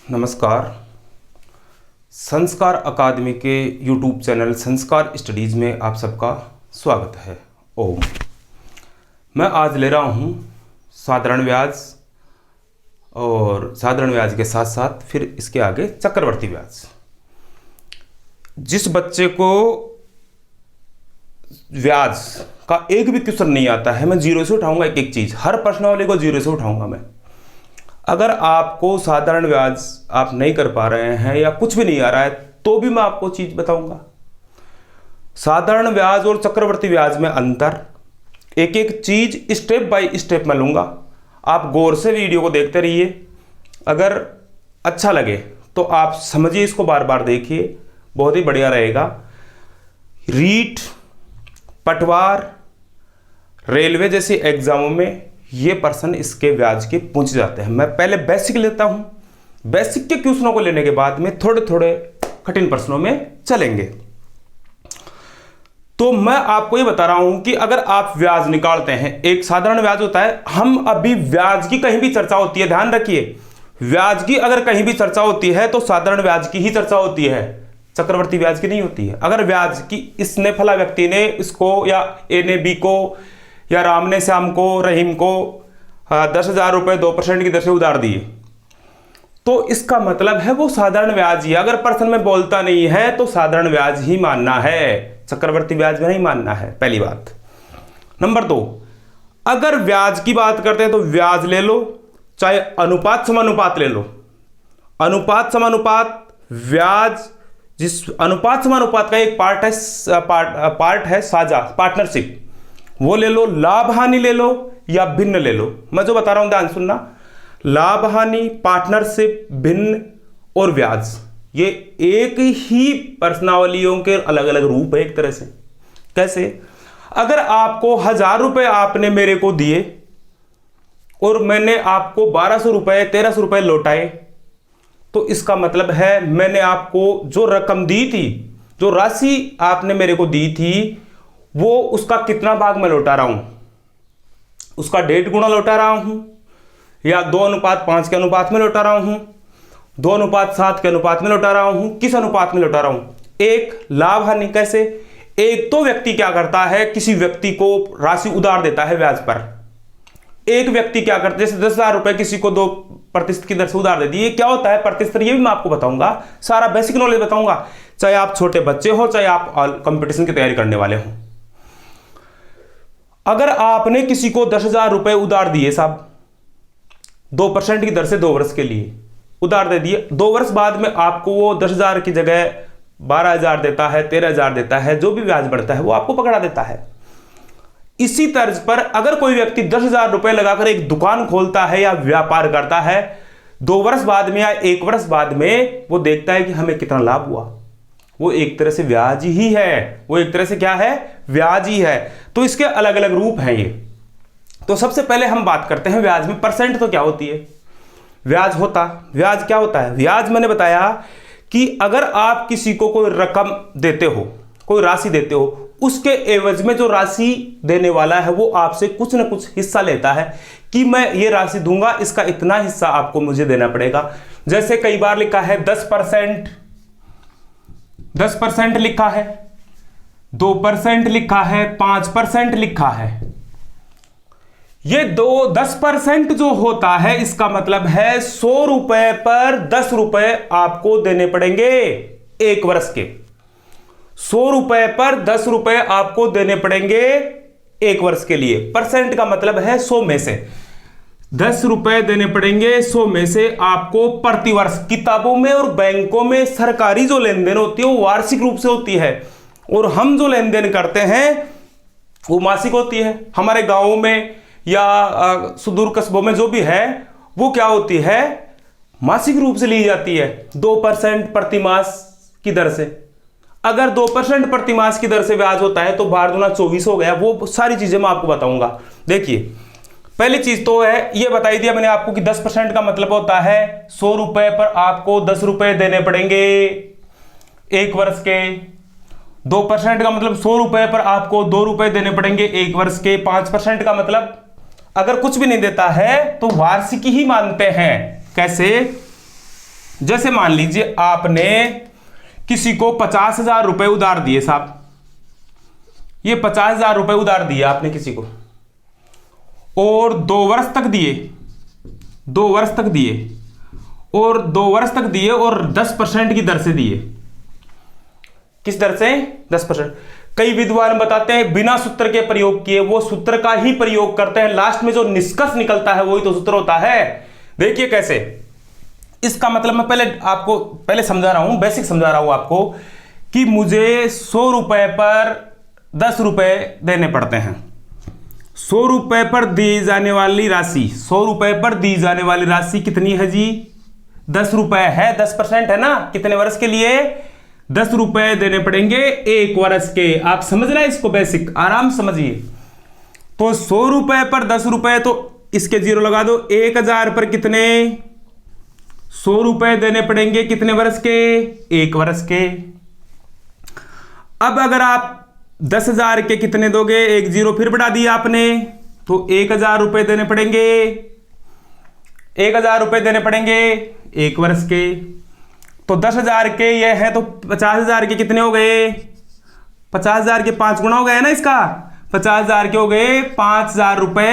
नमस्कार। संस्कार अकादमी के यूट्यूब चैनल संस्कार स्टडीज़ में आप सबका स्वागत है। ओम। मैं आज ले रहा हूँ साधारण ब्याज और साधारण ब्याज के साथ साथ फिर इसके आगे चक्रवर्ती ब्याज। जिस बच्चे को ब्याज का एक भी क्वेश्चन नहीं आता है, मैं जीरो से उठाऊंगा एक एक चीज़, हर प्रश्नावली को जीरो से उठाऊंगा मैं। अगर आपको साधारण ब्याज आप नहीं कर पा रहे हैं या कुछ भी नहीं आ रहा है तो भी मैं आपको चीज़ बताऊंगा। साधारण ब्याज और चक्रवर्ती ब्याज में अंतर, एक एक चीज़ स्टेप बाय स्टेप मैं लूँगा। आप गौर से वीडियो को देखते रहिए। अगर अच्छा लगे तो आप समझिए, इसको बार बार देखिए, बहुत ही बढ़िया रहेगा। रीट, पटवार, रेलवे जैसे एग्जामों में ये प्रश्न इसके ब्याज के पूछ जाते हैं। मैं पहले बेसिक लेता हूं, बेसिक के क्वेश्चनों को लेने के बाद में थोड़े थोड़े कठिन प्रश्नों में चलेंगे। तो मैं आपको ये बता रहा हूं कि अगर आप ब्याज निकालते हैं, एक साधारण ब्याज होता है, हम अभी ब्याज की कहीं भी चर्चा होती है, ध्यान रखिए, ब्याज की अगर कहीं भी चर्चा होती है तो साधारण ब्याज की ही चर्चा होती है, चक्रवर्ती ब्याज की नहीं होती है। अगर ब्याज की इसने फला व्यक्ति ने इसको या ए ने बी को या राम ने श्याम को, रहीम को 10,000 रुपये 2% की दर से उधार दिए तो इसका मतलब है वो साधारण ब्याज ही है। अगर पर्सन में बोलता नहीं है तो साधारण ब्याज ही मानना है, चक्रवर्ती ब्याज में नहीं मानना है, पहली बात। नंबर 2, अगर ब्याज की बात करते हैं तो ब्याज ले लो, चाहे अनुपात समानुपात ले लो। अनुपात समानुपात ब्याज, जिस अनुपात समानुपात का एक पार्ट है साझा, पार्टनरशिप, वो ले लो। लाभ हानि ले लो या भिन्न ले लो। मैं जो बता रहा हूं ध्यान सुनना, लाभ हानि, पार्टनरशिप, भिन्न और ब्याज, ये एक ही प्रश्नावलियों के अलग अलग रूप है एक तरह से। कैसे? अगर आपको 1,000 रुपए आपने मेरे को दिए और मैंने आपको 1,200 रुपए 1,300 रुपए लौटाए तो इसका मतलब है मैंने आपको जो रकम दी थी, जो राशि आपने मेरे को दी थी, वो उसका कितना भाग मैं लौटा रहा हूं, उसका 1.5 गुना लौटा रहा हूं या 2:5 के अनुपात में लौटा रहा हूं, 2:7 के अनुपात में लौटा रहा हूं, किस अनुपात में लौटा रहा हूं। एक लाभ हानि कैसे? एक तो व्यक्ति क्या करता है, किसी व्यक्ति को राशि उधार देता है ब्याज पर। एक व्यक्ति क्या करता है, जैसे 10,000 रुपए किसी को 2% की दर से उधार दे दिए। क्या होता है प्रतिशत, ये भी मैं आपको बताऊंगा, सारा बेसिक नॉलेज बताऊंगा, चाहे आप छोटे बच्चे हो चाहे आप कंपटीशन की तैयारी करने वाले हो। अगर आपने किसी को 10,000 रुपए उधार दिए साहब, 2% की दर से 2 वर्ष के लिए उधार दे दिए, 2 वर्ष बाद में आपको वो 10,000 की जगह 12,000 देता है, 13,000 देता है, जो भी ब्याज बढ़ता है वो आपको पकड़ा देता है। इसी तर्ज पर अगर कोई व्यक्ति 10,000 रुपए लगाकर एक दुकान खोलता है या व्यापार करता है, 2 वर्ष बाद में या 1 वर्ष बाद में वो देखता है कि हमें कितना लाभ हुआ, वो एक तरह से ब्याज ही है, वो एक तरह से क्या है, ब्याज ही है। तो इसके अलग अलग रूप हैं ये। तो सबसे पहले हम बात करते हैं ब्याज में। परसेंट तो क्या होती है, ब्याज क्या होता है? ब्याज मैंने बताया कि अगर आप किसी को कोई रकम देते हो, कोई राशि देते हो, उसके एवज में जो राशि देने वाला है वो आपसे कुछ ना कुछ हिस्सा लेता है कि मैं ये राशि दूंगा, इसका इतना हिस्सा आपको मुझे देना पड़ेगा। जैसे कई बार लिखा है 10% लिखा है, 2% लिखा है, 5% लिखा है। ये 10% जो होता है इसका मतलब है 100 रुपए पर 10 रुपए आपको देने पड़ेंगे एक वर्ष के। 100 रुपए पर 10 रुपए आपको देने पड़ेंगे एक वर्ष के लिए। परसेंट का मतलब है 100 में से 10 रुपए देने पड़ेंगे 100 में से आपको प्रति वर्ष। किताबों में और बैंकों में सरकारी जो लेन देन होती है वो वार्षिक रूप से होती है और हम जो लेन देन करते हैं वो मासिक होती है। हमारे गांवों में या सुदूर कस्बों में जो भी है वो क्या होती है, मासिक रूप से ली जाती है 2% प्रति मास की दर से। अगर 2% प्रति मास की दर से ब्याज होता है तो 12 दूना 24 हो गया। वो सारी चीजें मैं आपको बताऊंगा। देखिए, पहली चीज तो है ये बताई दिया मैंने आपको कि 10% का मतलब होता है 100 रुपए पर आपको 10 रुपए देने पड़ेंगे एक वर्ष के। 2% का मतलब 100 रुपए पर आपको 2 रुपए देने पड़ेंगे एक वर्ष के। 5% का मतलब अगर कुछ भी नहीं देता है तो वार्षिक ही मानते हैं। कैसे? जैसे मान लीजिए आपने किसी को 50,000 रुपए उधार दिए साहब, ये 50,000 रुपए उधार दिए आपने किसी को, और 2 वर्ष तक दिए, 2 वर्ष तक दिए, और 2 वर्ष तक दिए, और 10% की दर से दिए। किस दर से? 10%। कई विद्वान बताते हैं बिना सूत्र के प्रयोग किए, वो सूत्र का ही प्रयोग करते हैं, लास्ट में जो निष्कर्ष निकलता है वही तो सूत्र होता है। देखिए कैसे, इसका मतलब मैं पहले समझा रहा हूं, बेसिक समझा रहा हूं आपको, कि मुझे 100 रुपए पर 10 रुपए देने पड़ते हैं। 100 रुपए पर दी जाने वाली राशि, 100 रुपए पर दी जाने वाली राशि कितनी है जी? 10 रुपए है, 10% है ना। कितने वर्ष के लिए? 10 रुपए देने पड़ेंगे 1 वर्ष के। आप समझ रहे हैं इसको, बेसिक आराम समझिए। तो 100 रुपए पर 10 रुपए, तो इसके 0 लगा दो। 1000 पर कितने? 100 रुपए देने पड़ेंगे कितने वर्ष के? 1 वर्ष के। अब अगर आप 10,000 के कितने दोगे? 1 0 फिर बढ़ा दिया आपने, तो 1000 रुपए देने पड़ेंगे, 1000 रुपए देने पड़ेंगे 1 वर्ष के। तो 10,000 के ये है, तो 50,000 के कितने हो गए? 50,000 के 5 गुना हो गए ना इसका। 50,000 के हो गए 5,000 रुपए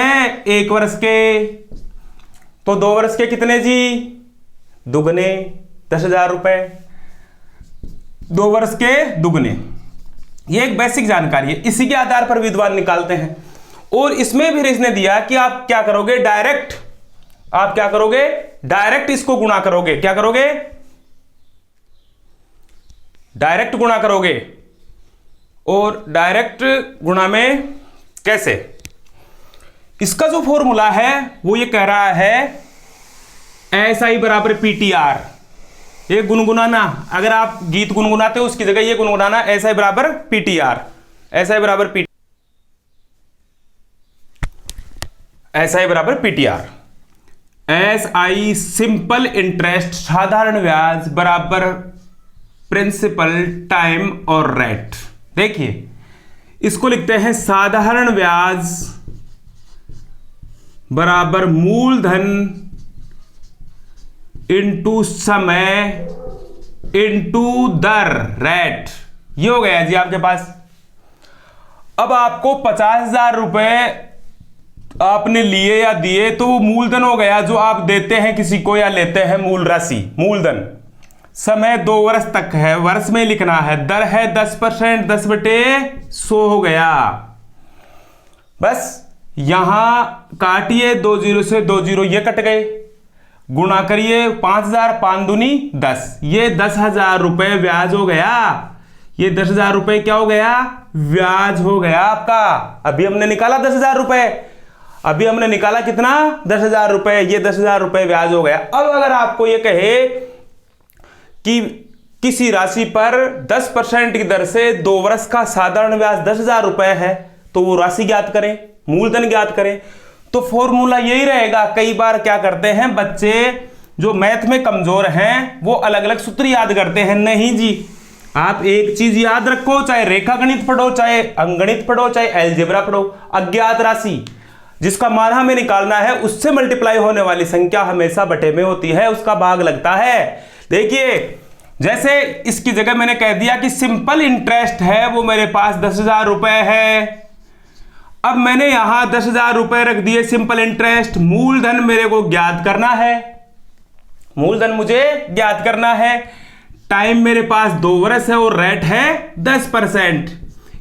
1 वर्ष के। तो 2 वर्ष के कितने जी? दुगने, 10,000 रुपए 2 वर्ष के दुगने। ये एक बेसिक जानकारी है, इसी के आधार पर विद्वान निकालते हैं। और इसमें भी इसने दिया कि आप क्या करोगे? डायरेक्ट, आप क्या करोगे? डायरेक्ट इसको गुणा करोगे। क्या करोगे? डायरेक्ट गुणा करोगे। और डायरेक्ट गुणा में कैसे? इसका जो फॉर्मूला है वो ये कह रहा है SI बराबर PTR। ये गुनगुनाना, अगर आप गीत गुनगुनाते हो उसकी जगह ये गुनगुनाना, SI बराबर PTR, SI बराबर PTR। SI सिंपल इंटरेस्ट, साधारण ब्याज बराबर प्रिंसिपल, टाइम और रेट। देखिए इसको लिखते हैं साधारण ब्याज बराबर मूलधन इंटू समय इंटू दर, रेट। ये हो गया जी आपके पास। अब आपको 50,000 रुपए आपने लिए या दिए, तो वो मूलधन हो गया जो आप देते हैं किसी को या लेते हैं, मूल राशि, मूलधन। समय 2 वर्ष तक है, वर्ष में लिखना है। दर है 10%, 10/100 हो गया। बस यहां काटिए, 2 0 से 2 0 ये कट गए, गुणा करिए 5,000, 5 दूनी 10, ये 10,000 रुपए ब्याज हो गया। ये 10,000 रुपए क्या हो गया? ब्याज हो गया आपका। अभी हमने निकाला 10,000 रुपए, अभी हमने निकाला कितना? 10,000 रुपए। ये 10,000 रुपए ब्याज हो गया। अब अगर आपको ये कहे कि किसी राशि पर 10% की दर से 2 वर्ष का साधारण ब्याज 10,000 रुपए है, तो वो राशि ज्ञात करें, मूलधन ज्ञात करें। तो फॉर्मूला यही रहेगा। कई बार क्या करते हैं बच्चे जो मैथ में कमजोर हैं, वो अलग अलग सूत्र याद करते हैं। नहीं जी, आप एक चीज याद रखो, चाहे रेखा गणित पढ़ो, चाहे अंकगणित पढ़ो, चाहे अलजेब्रा पढ़ो, अज्ञात राशि जिसका मान हमें निकालना है, उससे मल्टीप्लाई होने वाली संख्या हमेशा बटे में होती है, उसका भाग लगता है। देखिए जैसे इसकी जगह मैंने कह दिया कि सिंपल इंटरेस्ट है, वो मेरे पास 10,000 रुपए है। अब मैंने यहां 10,000 रुपए रख दिए सिंपल इंटरेस्ट। मूलधन मेरे को ज्ञात करना है, मूलधन मुझे ज्ञात करना है। टाइम मेरे पास 2 वर्ष है और रेट है 10%।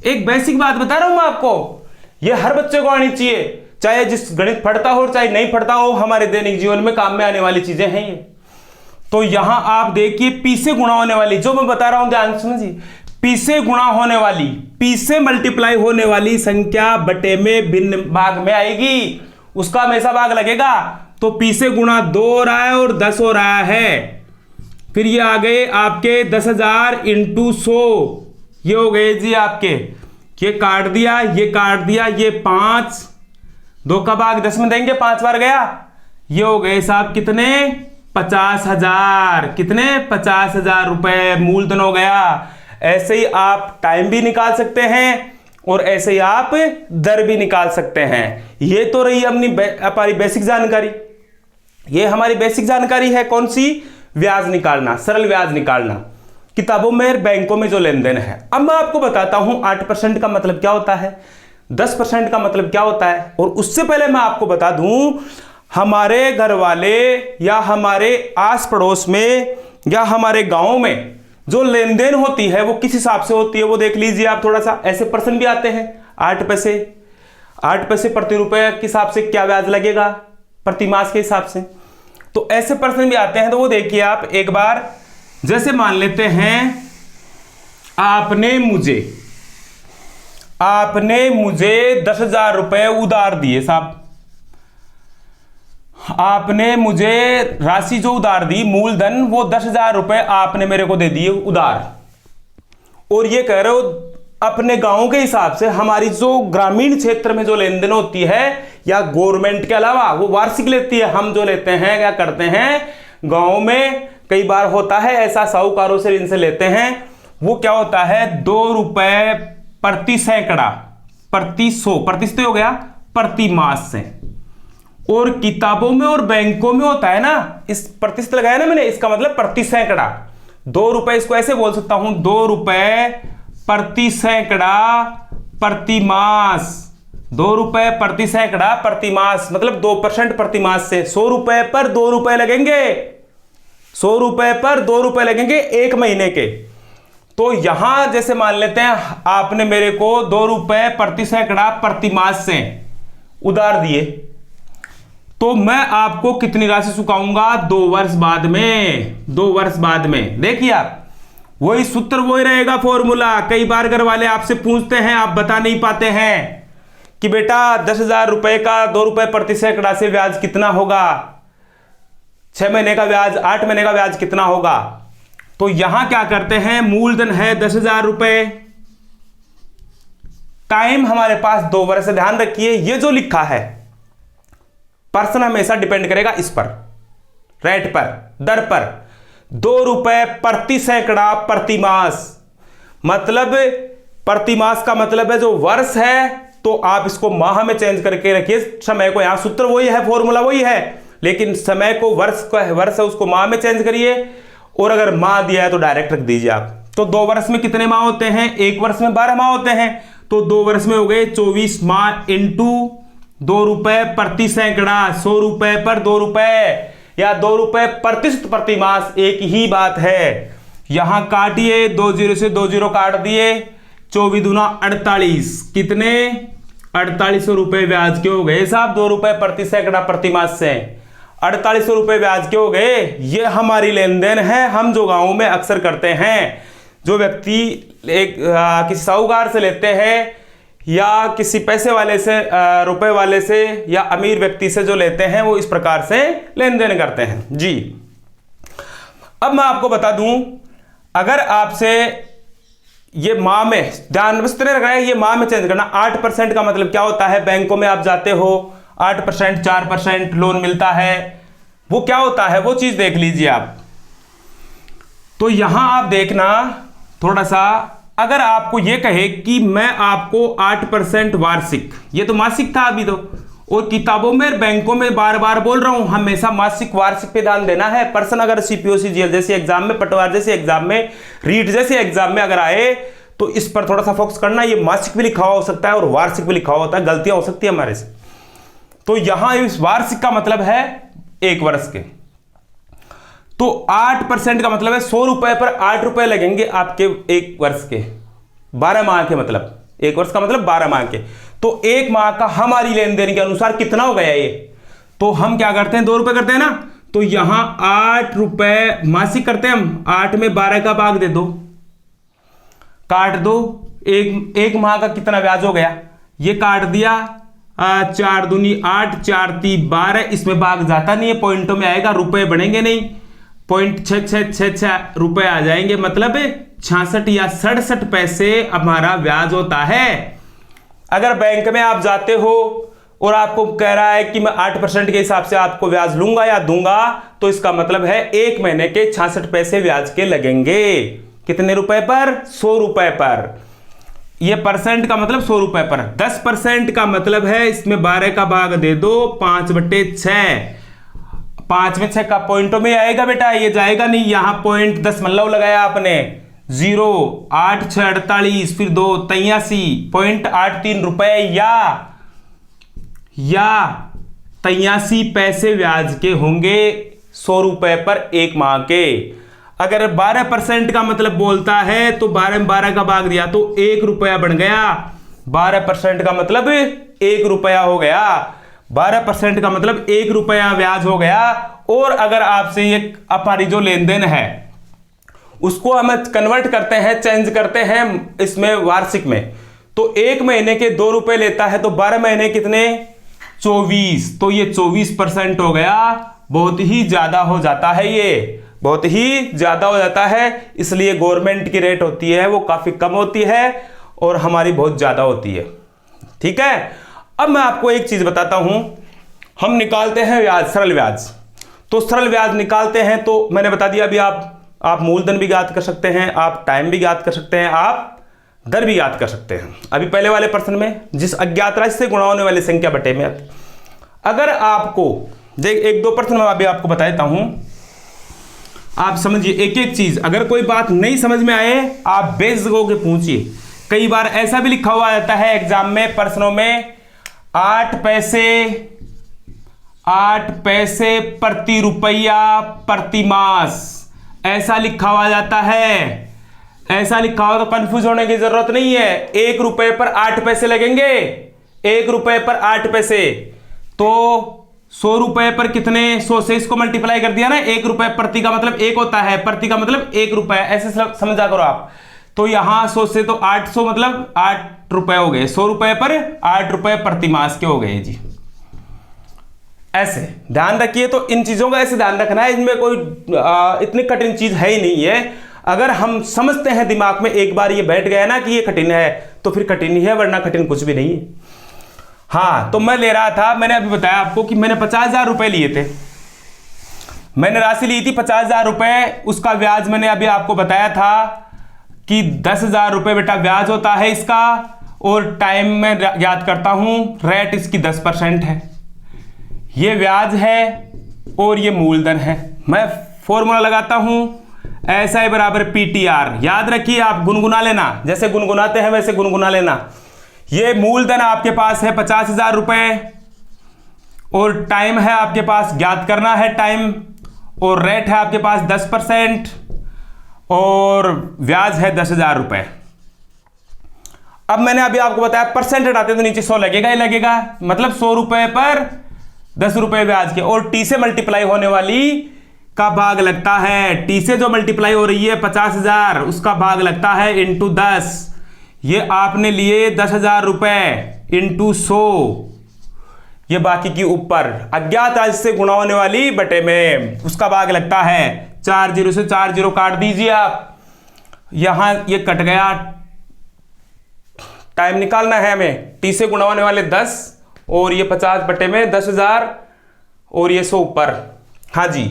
एक बेसिक बात बता रहा हूं मैं आपको, यह हर बच्चे को आनी चाहिए, चाहे जिस गणित पढ़ता हो चाहे नहीं पढ़ता हो, हमारे दैनिक जीवन में काम में आने वाली चीजें हैं ये। तो यहां आप देखिए पी से गुणा होने वाली, जो मैं बता रहा हूं ध्यान समझिए, पी से गुणा होने वाली, पी से मल्टीप्लाई होने वाली संख्या बटे में भिन्न भाग में आएगी, उसका हमेशा भाग लगेगा। तो पी से गुणा 2 हो रहा है और 10 हो रहा है। फिर ये आ गए आपके 10,000 इंटू 100, ये हो गए जी आपके, ये काट दिया, ये काट दिया, ये 5, 2 का भाग 10 में देंगे, 5 बार गया, ये हो गए साहब कितने? 50,000। कितने? 50,000 रुपए मूलधन हो गया। ऐसे ही आप टाइम भी निकाल सकते हैं और ऐसे ही आप दर भी निकाल सकते हैं। ये तो रही हमारी बेसिक जानकारी। ये हमारी बेसिक जानकारी है, कौन सी? ब्याज निकालना, सरल ब्याज निकालना, किताबों में बैंकों में जो लेन देन है। अब मैं आपको बताता हूं 8% का मतलब क्या होता है, 10% का मतलब क्या होता है। और उससे पहले मैं आपको बता दूं, हमारे घर वाले या हमारे आस पड़ोस में या हमारे गांव में जो लेन देन होती है वो किस हिसाब से होती है, वो देख लीजिए आप थोड़ा सा। ऐसे प्रश्न भी आते हैं, 8 पैसे प्रति रुपए के हिसाब से क्या ब्याज लगेगा, प्रति मास के हिसाब से। तो ऐसे प्रश्न भी आते हैं, तो वो देखिए आप एक बार। जैसे मान लेते हैं आपने मुझे 10,000 रुपए उधार दिए साहब, आपने मुझे राशि जो उधार दी, मूलधन, वो 10,000 रुपए आपने मेरे को दे दिए उधार। और ये कह रहे हो अपने गांव के हिसाब से हमारी जो ग्रामीण क्षेत्र में जो लेन देन होती है या गवर्नमेंट के अलावा वो वार्षिक लेती है, हम जो लेते हैं क्या करते हैं, गांव में कई बार होता है ऐसा, साहूकारों से इनसे लेते हैं, वो क्या होता है 2 रुपए प्रति सैकड़ा, प्रति 100, प्रतिशत हो गया, प्रति मास से। और किताबों में और बैंकों में होता है ना, इस प्रतिशत लगाया ना मैंने, इसका मतलब प्रति सैकड़ा। 2 रुपए, इसको ऐसे बोल सकता हूं 2 रुपए प्रति सैकड़ा प्रति मास, 2 रुपए प्रति सैकड़ा प्रति मास, मतलब 2% प्रति मास से 100 रुपए पर 2 रुपए लगेंगे, 100 रुपए पर 2 रुपए लगेंगे 1 महीने के। तो यहां जैसे मान लेते हैं आपने मेरे को 2 रुपए प्रति सैकड़ा प्रति मास से उधार दिए, तो मैं आपको कितनी राशि चुकाऊंगा, 2 वर्ष बाद में, 2 वर्ष बाद में। देखिए आप, वही सूत्र वही रहेगा, फॉर्मूला। कई बार घर वाले आपसे पूछते हैं, आप बता नहीं पाते हैं कि बेटा 10,000 रुपए का 2 रुपए प्रति सैकड़ा से ब्याज कितना होगा, 6 महीने का ब्याज, 8 महीने का ब्याज कितना होगा। तो यहां क्या करते हैं, मूलधन है 10,000 रुपए, टाइम हमारे पास 2 वर्ष है। ध्यान रखिए ये जो लिखा है पर्सन हमेशा डिपेंड करेगा इस पर, रेट पर, दर पर। 2 रुपए प्रति सैकड़ा प्रति मास, मतलब प्रति मास का मतलब है जो वर्ष है, तो आप इसको माह में चेंज करके रखिए समय को। यहां सूत्र वही है, फॉर्मूला वही है, लेकिन समय को वर्ष है उसको माह में चेंज करिए। और अगर माह दिया है तो डायरेक्ट रख दीजिए आप। तो 2 वर्ष में कितने माह होते हैं, 1 वर्ष में 12 माह होते हैं, तो 2 वर्ष में हो गए 24 माह इंटू 2 रुपए प्रति सैकड़ा, 100 रुपए पर 2 रुपए या 2 रुपए प्रतिशत प्रति मास, एक ही बात है। यहां काटिए, 2 0 से 2 0 काट दिए, 24 दूना 48, कितने 4800 रुपए ब्याज के हो गए साहब, 2 रुपए प्रति सैकड़ा प्रति मास से 4800 रुपए ब्याज के हो गए। ये हमारी लेन देन है, हम जो गांव में अक्सर करते हैं। जो व्यक्ति किसी साहूकार से लेते हैं या किसी पैसे वाले से, रुपए वाले से या अमीर व्यक्ति से जो लेते हैं, वो इस प्रकार से लेन देन करते हैं जी। अब मैं आपको बता दूं, अगर आपसे ये माह में, ध्यान बस इतने रखना है, ये माह में चेंज करना। 8% का मतलब क्या होता है, बैंकों में आप जाते हो 8%, 4% लोन मिलता है, वो क्या होता है वो चीज देख लीजिए आप। तो यहां आप देखना थोड़ा सा, अगर आपको ये कहे कि मैं आपको 8% वार्षिक, ये तो मासिक था अभी तो, और किताबों में बैंकों में बार बार बोल रहा हूं हमेशा मासिक वार्षिक पे ध्यान देना है। पर्सन अगर CPO-CGL जैसे एग्जाम में, पटवार जैसे एग्जाम में, रीट जैसे एग्जाम में अगर आए तो इस पर थोड़ा सा फोकस करना। ये मासिक भी लिखा हुआ हो सकता है और वार्षिक भी लिखा हुआ होता है, गलतियां हो सकती है हमारे से। तो यहां इस वार्षिक का मतलब है 1 वर्ष के, तो 8% का मतलब है 100 रुपए पर 8 रुपए लगेंगे आपके 1 वर्ष के, 12 माह के, मतलब 1 वर्ष का मतलब 12 माह के। तो 1 माह का हमारी लेन देन के अनुसार कितना हो गया ये, तो हम क्या करते हैं 2 रुपए करते हैं ना, तो यहां 8 रुपए मासिक करते हैं हम, 8 में 12 का भाग दे दो, काट दो, एक माह का कितना ब्याज हो गया, ये काट दिया, 4 दूनी 8, 4 3 12, इसमें भाग जाता नहीं है, पॉइंटों में आएगा, रुपए बनेंगे नहीं, 0.6666 रुपए आ जाएंगे, मतलब 66 या 67 पैसे हमारा ब्याज होता है। अगर बैंक में आप जाते हो और आपको कह रहा है कि मैं 8% के हिसाब से आपको ब्याज लूंगा या दूंगा, तो इसका मतलब है 1 महीने के 66 पैसे ब्याज के लगेंगे। कितने रुपए पर, 100 रुपए पर। ये परसेंट का मतलब 100 रुपए पर। 10% का मतलब है, इसमें 12 का भाग दे दो, 5/6, 5 में 6 का पॉइंटों में आएगा बेटा, ये जाएगा नहीं, यहां पॉइंट 10 लगाया आपने, 0 8 6 48 फिर 2 83.83 रुपए या 83 पैसे ब्याज के होंगे 100 रुपए पर एक माह के। अगर 12% का मतलब बोलता है तो 12 में 12 का भाग दिया तो 1 रुपया बन गया। 12% का मतलब 1 रुपया हो गया। 12% का मतलब 1 रुपया ब्याज हो गया। और अगर आपसे ये हमारी जो लेन देन है उसको हम कन्वर्ट करते हैं, चेंज करते हैं इसमें वार्षिक में, तो 1 महीने के 2 रुपए लेता है तो 12 महीने कितने, 24, तो ये 24% हो गया। बहुत ही ज्यादा हो जाता है, ये बहुत ही ज्यादा हो जाता है। इसलिए गवर्नमेंट की रेट होती है वो काफी कम होती है और हमारी बहुत ज्यादा होती है। ठीक है, अब मैं आपको एक चीज बताता हूं, हम निकालते हैं ब्याज, सरल ब्याज। तो सरल ब्याज निकालते हैं तो मैंने बता दिया, अभी आप मूलधन भी ज्ञात कर सकते हैं, आप टाइम भी ज्ञात कर सकते हैं, आप दर भी ज्ञात कर सकते हैं। अभी पहले वाले प्रश्न में जिस अज्ञात राशि से गुणा होने वाली संख्या बटे में, अगर आपको देख 1-2 प्रश्न मैं अभी आपको बता देता हूं, आप समझिए एक एक चीज। अगर कोई बात नहीं समझ में आए आप बेझिझक होकर पूछिए। कई बार ऐसा भी लिखा हुआ जाता है एग्जाम में, प्रश्नों में 8 पैसे प्रति रुपया प्रति मास, ऐसा लिखा हुआ जाता है। ऐसा लिखा हुआ तो कंफ्यूज होने की जरूरत नहीं है। 1 रुपए पर 8 पैसे लगेंगे, 1 रुपए पर 8 पैसे, तो 100 रुपए पर कितने, 100 से इसको मल्टीप्लाई कर दिया ना। 1 रुपए प्रति का मतलब 1 होता है, प्रति का मतलब 1 रुपए, ऐसे समझा करो आप। तो यहां 100 से तो 800 मतलब 8 रुपए हो गए, 100 रुपए पर 8 रुपए प्रति मास के हो गए जी। ऐसे ध्यान रखिए। तो इन चीजों का ऐसे ध्यान रखना है, इनमें कोई इतनी कठिन चीज है ही नहीं है। अगर हम समझते हैं दिमाग में, एक बार ये बैठ गया ना कि ये कठिन है, तो फिर कठिन ही है, वरना कठिन कुछ भी नहीं है। हाँ, तो मैं ले रहा था, मैंने अभी बताया आपको कि मैंने 50,000 रुपए लिए थे, मैंने राशि ली थी 50,000 रुपए। उसका ब्याज मैंने अभी आपको बताया था कि 10,000 रुपए बेटा ब्याज होता है इसका, और टाइम में याद करता हूं, रेट इसकी 10% है। ये ब्याज है और ये मूलधन है। मैं फॉर्मूला लगाता हूं, SI बराबर PTR, याद रखिए आप, गुनगुना लेना, जैसे गुनगुनाते हैं वैसे गुनगुना लेना। ये मूलधन आपके पास है 50,000 रुपए, और टाइम है आपके पास, ज्ञात करना है टाइम, और रेट है आपके पास 10%, और ब्याज है 10,000 रुपए। अब मैंने अभी आपको बताया परसेंट हटाते तो नीचे 100 लगेगा ही लगेगा, मतलब 100 रुपए पर 10 रुपए ब्याज के, और टी से मल्टीप्लाई होने वाली का भाग लगता है। टी से जो मल्टीप्लाई हो रही है 50,000, उसका भाग लगता है इंटू 10। ये आपने लिए 10,000 रुपए इंटू 100, ये बाकी की ऊपर अज्ञात राशि से गुणा होने वाली बटे में, उसका भाग लगता है 4 0 से 4 0 काट दीजिए आप। यहां ये कट गया, टाइम निकालना है हमें। टी से गुणा होने वाले 10 और ये 50 बटे में 10,000 और ये 100 ऊपर। हाँ जी,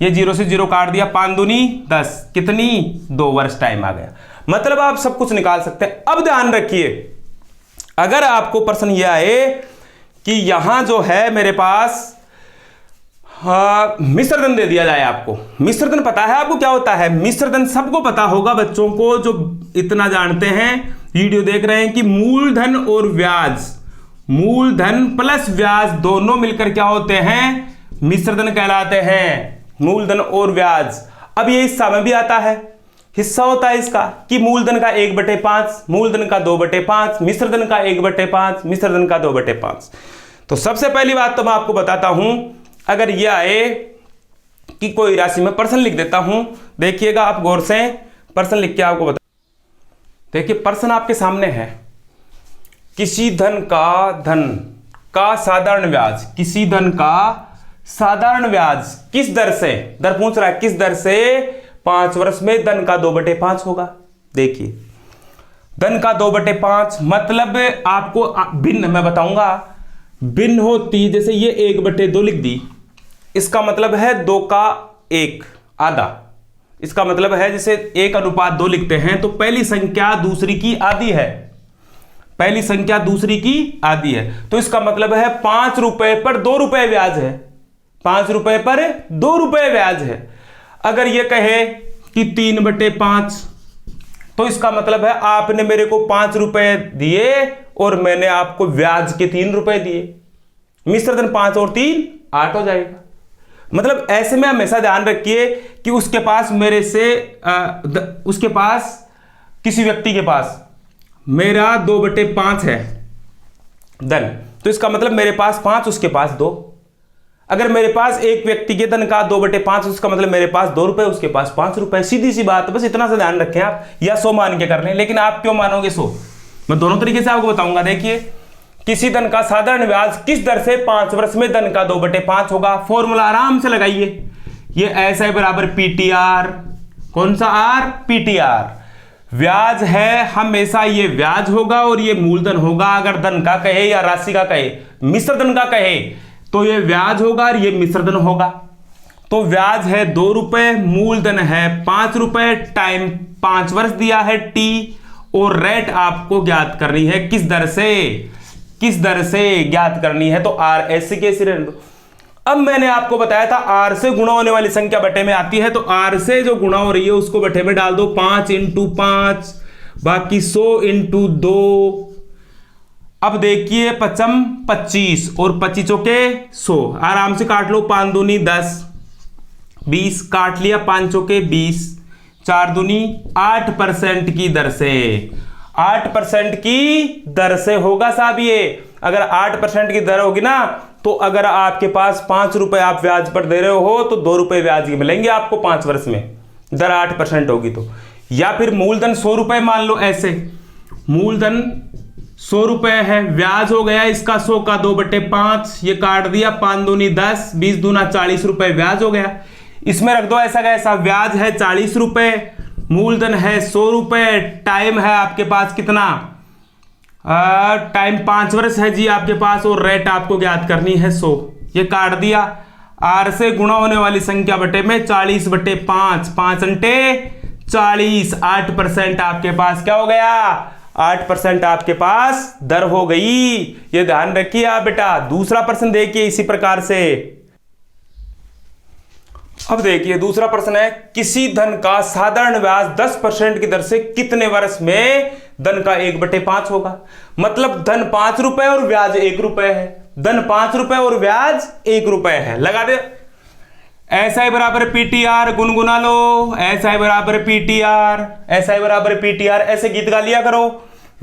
ये 0 से 0 काट दिया, 5 दूनी 10, कितनी 2 वर्ष टाइम आ गया। मतलब आप सब कुछ निकाल सकते हैं। अब ध्यान रखिए, अगर आपको प्रश्न यह आए कि यहां जो है मेरे पास मिश्रधन दे दिया जाए आपको। मिश्रधन पता है आपको क्या होता है? मिश्रधन सबको पता होगा, बच्चों को जो इतना जानते हैं, वीडियो देख रहे हैं, कि मूलधन और ब्याज, मूलधन प्लस ब्याज दोनों मिलकर क्या होते हैं? मिश्रधन कहलाते हैं। मूलधन और ब्याज। अब ये हिस्सा में भी आता है, हिस्सा होता है इसका कि मूलधन का 1/5, मूलधन का 2/5, मिश्रधन का 1/5, मिश्रधन का 2/5। तो सबसे पहली बात तो मैं आपको बताता हूं, अगर यह आए कि कोई राशि में प्रश्न लिख देता हूं, देखिएगा आप गौर से, प्रश्न लिख के आपको बता, देखिए प्रश्न आपके सामने है, किसी धन का साधारण ब्याज, किसी धन का साधारण ब्याज किस दर से, दर पूछ रहा है किस दर से 5 वर्ष में धन का 2/5 होगा। देखिए धन का 2/5 मतलब आपको भिन्न मैं बताऊंगा, भिन्न होती, जैसे ये 1/2 लिख दी, इसका मतलब है 2 का 1 आधा। इसका मतलब है जैसे 1:2 लिखते हैं तो पहली संख्या दूसरी की आधी है, पहली संख्या दूसरी की आधी है। तो इसका मतलब है 5 रुपए पर 2 रुपए ब्याज है, 5 रुपए पर 2 रुपए ब्याज है। अगर ये कहे कि 3/5, तो इसका मतलब है आपने मेरे को 5 रुपए दिए और मैंने आपको ब्याज के 3 रुपए दिए, मिश्र धन 5 और 3 8 हो जाएगा। मतलब ऐसे में हमेशा ध्यान रखिए कि उसके पास मेरे से उसके पास किसी व्यक्ति के पास मेरा 2/5 है धन, तो इसका मतलब मेरे पास 5 उसके पास 2। अगर मेरे पास एक व्यक्ति के धन का 2/5, उसका मतलब मेरे पास 2 रुपए उसके पास 5 रुपए। सीधी सी बात, बस इतना सा ध्यान रखें आप, या 100 मान के कर लें। लेकिन आप क्यों मानोगे 100? मैं दोनों तरीके से आपको बताऊंगा। देखिए, किसी धन का साधारण ब्याज किस दर से 5 वर्ष में धन का 2/5 होगा। फॉर्मूला आराम से लगाइए, ये ऐसा बराबर PTR, कौन सा R? PTR। ब्याज है हमेशा ये ब्याज होगा और ये मूलधन होगा। अगर धन का कहे या राशि का कहे, मिश्र धन का कहे तो ये ब्याज होगा और ये मिश्र धन होगा। तो ब्याज है 2 रुपए, मूलधन है 5 रुपए, टाइम 5 वर्ष दिया है T, और रेट आपको ज्ञात करनी है किस दर से ज्ञात करनी है, तो R ऐसे कैसे रहने दो। अब मैंने आपको बताया था R से गुणा होने वाली संख्या बटे में आती है, तो R से जो गुणा हो रही है उसको बटे में डाल दो। 5 × 5 बाकी 100 × 2। अब देखिए 5 25 और 25 चौके 100, आराम से काट लो। 5 दूनी 10, 20 काट लिया, 5 चौके 20, 4 दूनी 8% की दर से, 8% की दर से होगा साहब ये। अगर 8% की दर होगी ना, तो अगर आपके पास 5 रुपए आप ब्याज पर दे रहे हो तो 2 रुपए ब्याज की मिलेंगे आपको 5 वर्ष में, दर 8% होगी तो। या फिर मूलधन 100 रुपए मान लो, ऐसे मूलधन 100 रुपए है, ब्याज हो गया इसका 100 का 2/5, ये काट दिया। 5 दूनी 10, 20 दूना 40 रुपए ब्याज हो गया। इसमें रख दो ऐसा का ऐसा, ब्याज है 40 रुपए, मूलधन है 100 रुपए, टाइम है आपके पास कितना, टाइम 5 वर्ष है जी आपके पास, और रेट आपको ज्ञात करनी है 100। ये काट दिया। R से गुणा होने वाली संख्या बटे में 40/5, 5 × 40, 8% आपके पास क्या हो गया, 8% आपके पास दर हो गई। ये ध्यान रखिए आप बेटा। दूसरा प्रश्न देखिए इसी प्रकार से। अब देखिए दूसरा प्रश्न है, किसी धन का साधारण ब्याज 10% की दर से कितने वर्ष में धन का 1/5 होगा। मतलब धन 5 रुपए और ब्याज 1 रुपए है, धन 5 रुपए और ब्याज 1 रुपए है। लगा दे, ऐसा ही बराबर PTR, गुनगुना लो, ऐसा ही बराबर PTR, ऐसा ही बराबर PTR, ऐसे गीत गा लिया करो।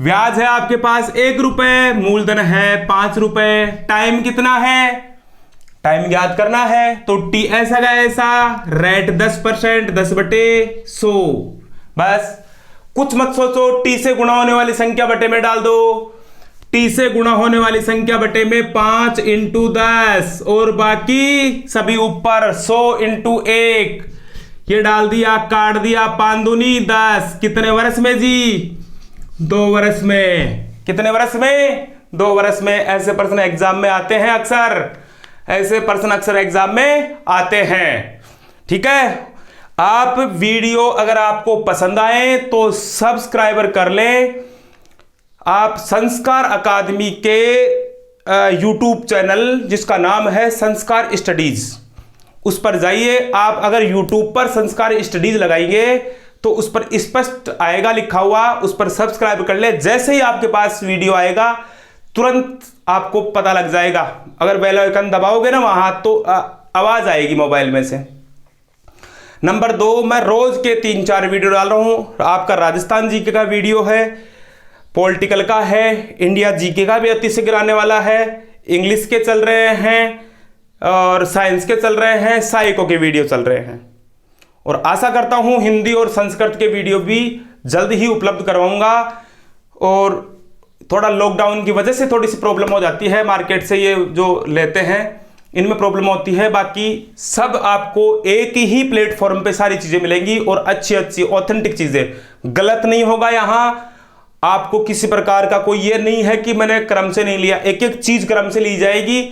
ब्याज है आपके पास 1 रुपए, मूलधन है 5 रुपए, टाइम कितना है, टाइम ज्ञात करना है, तो T ऐसा का ऐसा, रेट 10%, 10/100। बस कुछ मत सोचो, T से गुणा होने वाली संख्या बटे में डाल दो। T से गुणा होने वाली संख्या बटे में 5 × 10 और बाकी सभी ऊपर 100 × 1, ये डाल दिया, काट दिया। 5 दूनी 10, कितने वर्ष में जी, 2 वर्ष में। कितने वर्ष में, 2 वर्ष में। ऐसे प्रश्न एग्जाम में आते हैं अक्सर, ऐसे प्रश्न अक्सर एग्जाम में आते हैं। ठीक है, आप वीडियो अगर आपको पसंद आए तो सब्सक्राइबर कर लें। आप संस्कार अकादमी के यूट्यूब चैनल जिसका नाम है संस्कार स्टडीज, उस पर जाइए। आप अगर यूट्यूब पर संस्कार स्टडीज लगाएंगे तो उस पर स्पष्ट आएगा लिखा हुआ, उस पर सब्सक्राइब कर ले। जैसे ही आपके पास वीडियो आएगा तुरंत आपको पता लग जाएगा। अगर बेल आइकन दबाओगे ना वहां, तो आवाज आएगी मोबाइल में से। नंबर 2, मैं रोज के 3-4 वीडियो डाल रहा हूं। आपका राजस्थान जीके का वीडियो है, पॉलिटिकल का है, इंडिया जीके का भी अति शीघ्र आने वाला है, इंग्लिश के चल रहे हैं और साइंस के चल रहे हैं, साइको के वीडियो चल रहे हैं। और आशा करता हूं हिंदी और संस्कृत के वीडियो भी जल्द ही उपलब्ध करवाऊंगा। और थोड़ा लॉकडाउन की वजह से थोड़ी सी प्रॉब्लम हो जाती है, मार्केट से ये जो लेते हैं इनमें प्रॉब्लम होती है। बाकी सब आपको एक ही प्लेटफॉर्म पे सारी चीजें मिलेंगी और अच्छी अच्छी ऑथेंटिक चीजें। गलत नहीं होगा यहां, आपको किसी प्रकार का कोई ये नहीं है कि मैंने क्रम से नहीं लिया, एक एक चीज क्रम से ली जाएगी।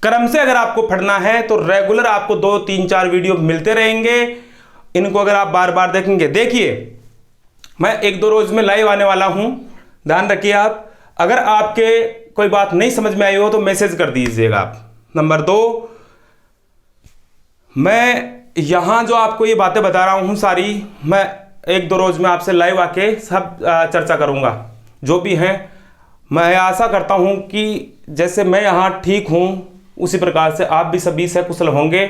क्रम से अगर आपको पढ़ना है तो रेगुलर आपको 2-3-4 वीडियो मिलते रहेंगे। इनको अगर आप बार बार देखेंगे, देखिए मैं 1-2 रोज में लाइव आने वाला हूं, ध्यान रखिए आप। अगर आपके कोई बात नहीं समझ में आई हो तो मैसेज कर दीजिएगा आप। नंबर 2, मैं यहाँ जो आपको ये बातें बता रहा हूँ सारी, मैं 1-2 रोज़ में आपसे लाइव आके सब चर्चा करूँगा जो भी हैं। मैं आशा करता हूँ कि जैसे मैं यहाँ ठीक हूँ उसी प्रकार से आप भी सभी सकुशल होंगे,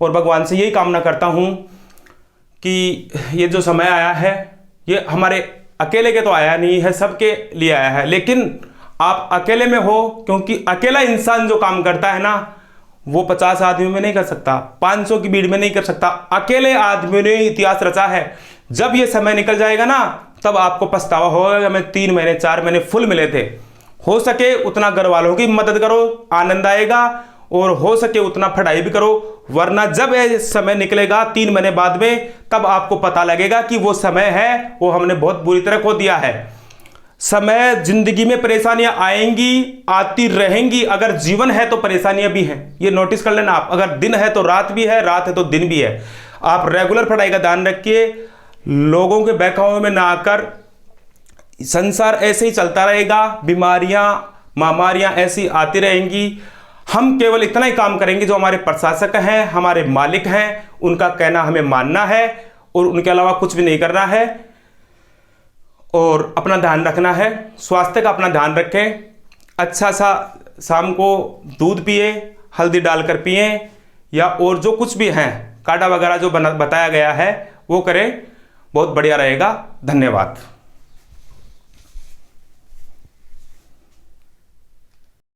और भगवान से यही कामना करता हूँ कि ये जो समय आया है ये हमारे अकेले के तो आया नहीं है, सबके लिए आया है। लेकिन आप अकेले में हो, क्योंकि अकेला इंसान जो काम करता है ना वो 50 आदमियों में नहीं कर सकता, 500 की भीड़ में नहीं कर सकता। अकेले आदमियों ने इतिहास रचा है। जब ये समय निकल जाएगा ना तब आपको पछतावा होगा, हमें 3 महीने 4 महीने फुल मिले थे। हो सके उतना घर वालों की मदद करो, आनंद आएगा, और हो सके उतना पढ़ाई भी करो, वरना जब ये समय निकलेगा 3 महीने बाद में तब आपको पता लगेगा कि वो समय है वो हमने बहुत बुरी तरह खो दिया है। समय, जिंदगी में परेशानियां आएंगी, आती रहेंगी। अगर जीवन है तो परेशानियां भी हैं, ये नोटिस कर लेना आप। अगर दिन है तो रात भी है, रात है तो दिन भी है। आप रेगुलर पढ़ाई का ध्यान रखिए, लोगों के बहकावे में ना आकर। संसार ऐसे ही चलता रहेगा, बीमारियां महामारियां ऐसी आती रहेंगी। हम केवल इतना ही काम करेंगे, जो हमारे प्रशासक हैं, हमारे मालिक हैं, उनका कहना हमें मानना है और उनके अलावा कुछ भी नहीं करना है। और अपना ध्यान रखना है, स्वास्थ्य का अपना ध्यान रखें। अच्छा सा शाम को दूध पिए, हल्दी डालकर पिए, या और जो कुछ भी हैं काढ़ा वगैरह जो बताया गया है वो करें, बहुत बढ़िया रहेगा। धन्यवाद।